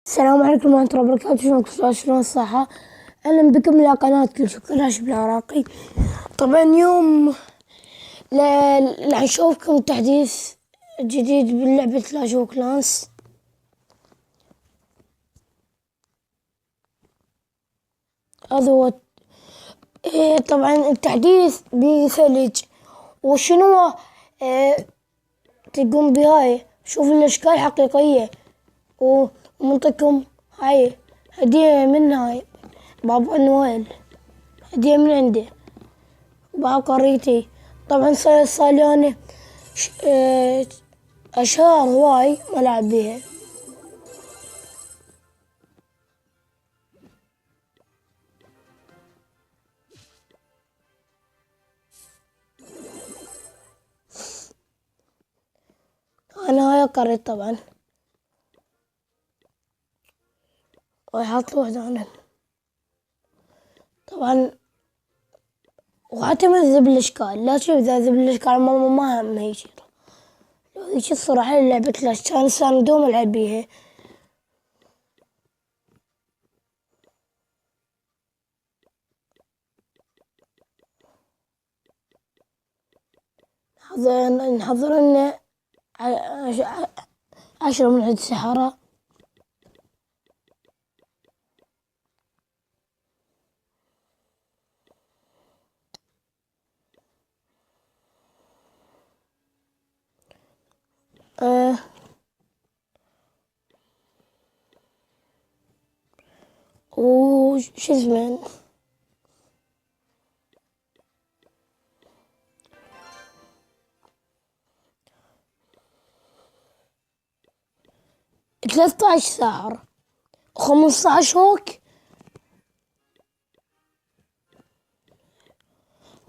السلام عليكم ورحمة الله وبركاته. شلون الصحة؟ أهلا بكم إلى قناة كلاش بالعراقي. طبعا اليوم راح نشوفكم تحديث جديد بلعبة كلاش اوف كلانس. هذا هو. طبعا التحديث بثلج وشنو تقوم بهاي. شوف الأشكال حقيقية ومنطقكم هاي هدية من هاي بابا نويل، هدية من عنده وبعبقريتي. طبعا صار أنا أشهر هواي ما ألعب بيها. أنا هاي قريت طبعا وحاط له واحدة عنهم طبعا. وحتى ذب الأشكال، لا تشوف ذا ذب الأشكال ما يصير. لو ذيك الصراحة لعبة كلاش كان دوم ألعب بيها. نحضر لنا 10 من عند السحرة. وش اسمه 13 ساحر و15 هوك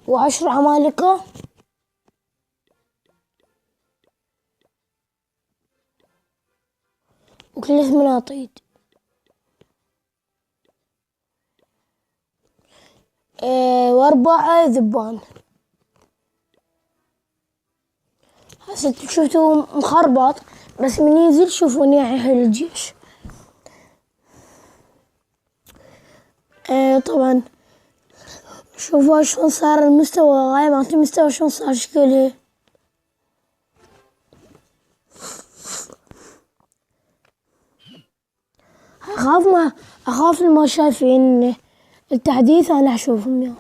و10 عمالقة و3 مناطيد و4 ذبان. هسه شفتوا مخربط، بس من ينزل شوفوني يحل الجيش. طبعا شوفوا شلون صار المستوى، هاي مالت المستوى شلون صار شكلها. أخاف ما شايفين التحديث، أنا أشوفهم يوم.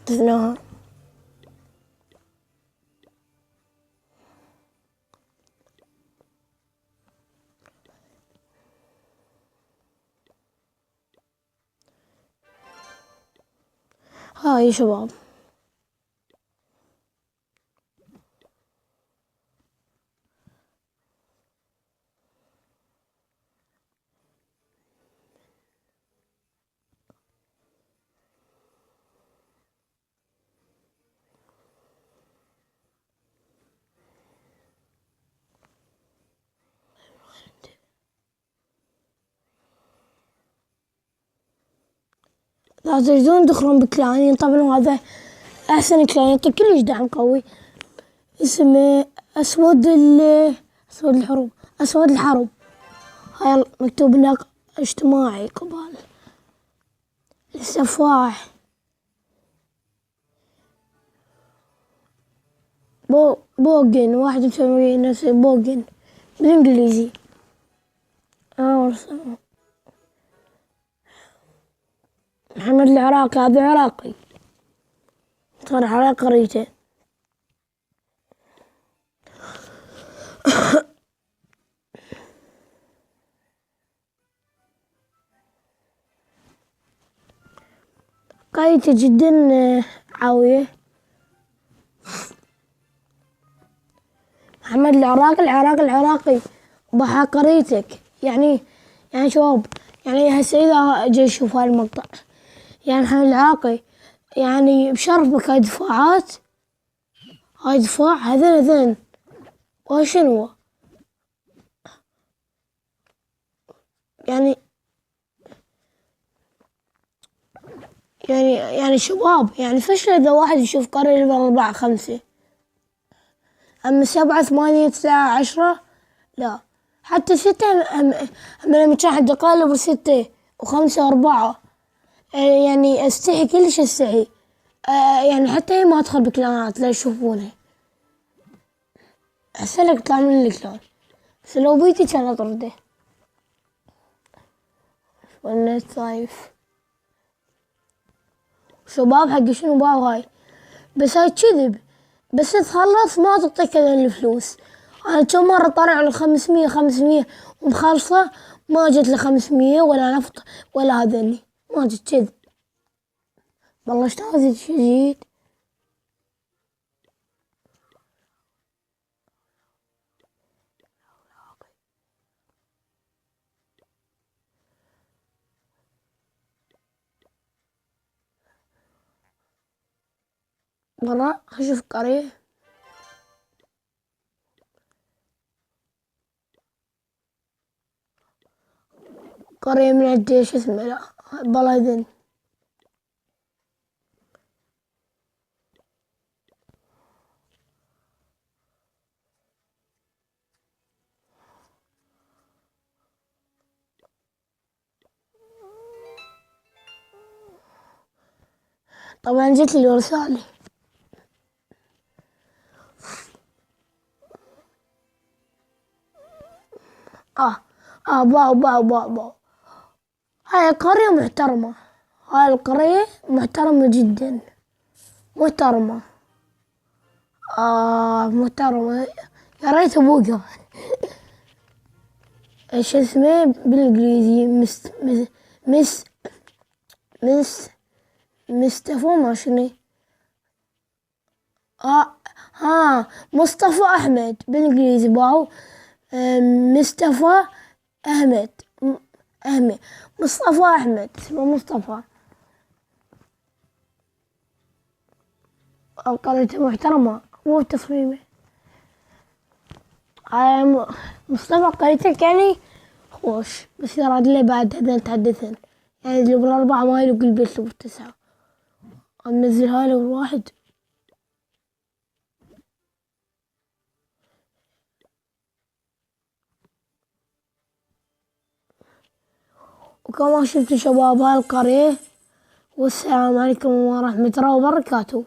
دفناها. هاي شباب، لا تجدون تدخلون بكلاين. طبعا هذا أحسن كلاين، يعطي كلش دعم قوي. اسمه أسود الحروب، أسود الحرب. هاي مكتوب لك اجتماعي قبال السفاح. بوغن 81 نفسه بوغن بالإنجليزي. محمد العراقي، هذا عراقي صار على قريته. قريته جدا عاوية. محمد العراقي ضحى قريتك يعني شباب. يعني هسه إذا جاي يشوف هاي المقطع، يعني محمد العراقي يعني بشرفك. هاي دفاعات، هاي دفاع هذين وشنو يعني يعني شباب، يعني فشلة إذا واحد يشوف قرية ليفل 4 5. أما 7 8 9 10 لا. حتى 6 هم لما كان حد قالب 6 و5 و4 يعني استحي كلش استحي. يعني حتى هي ما أدخل بكلانات لا يشوفونها. أحسن لك تطلع من الكلان، بس لو بيتي كان أطرده. والنت صايف شباب حق شنو باو هاي، بس هاي كذب، بس تخلص ما تعطيك الفلوس. أنا كم مرة طالع على 500 ومخلصة ما جت لي 500 ولا نفط ولا هذني، ما جت كذب. والله اشتغلت شديد. مرة أشوف قرية من الجيش اسمه لا بلدن. طبعا جت لي رسالة. باو. هاي القرية محترمة، هاي القرية محترمة جدا، محترمة. محترمة. يا ريت ابوقها. ايش اسمه بالانجليزي؟ مس مس مصطفى ما شنو. مصطفى احمد بالانجليزي باو. مصطفى احمد. احمد مصطفى احمد اسمه مصطفى. قريته محترمة مو تصميمه. مصطفى قريتك يعني خوش، بس يراد لي بعد هذا تحدثن يعني اللي بالأربعة ما يلقى البيت بالتسعة. منزلها له واحد. وكما شفت شباب هالقرية، والسلام عليكم ورحمة الله وبركاته.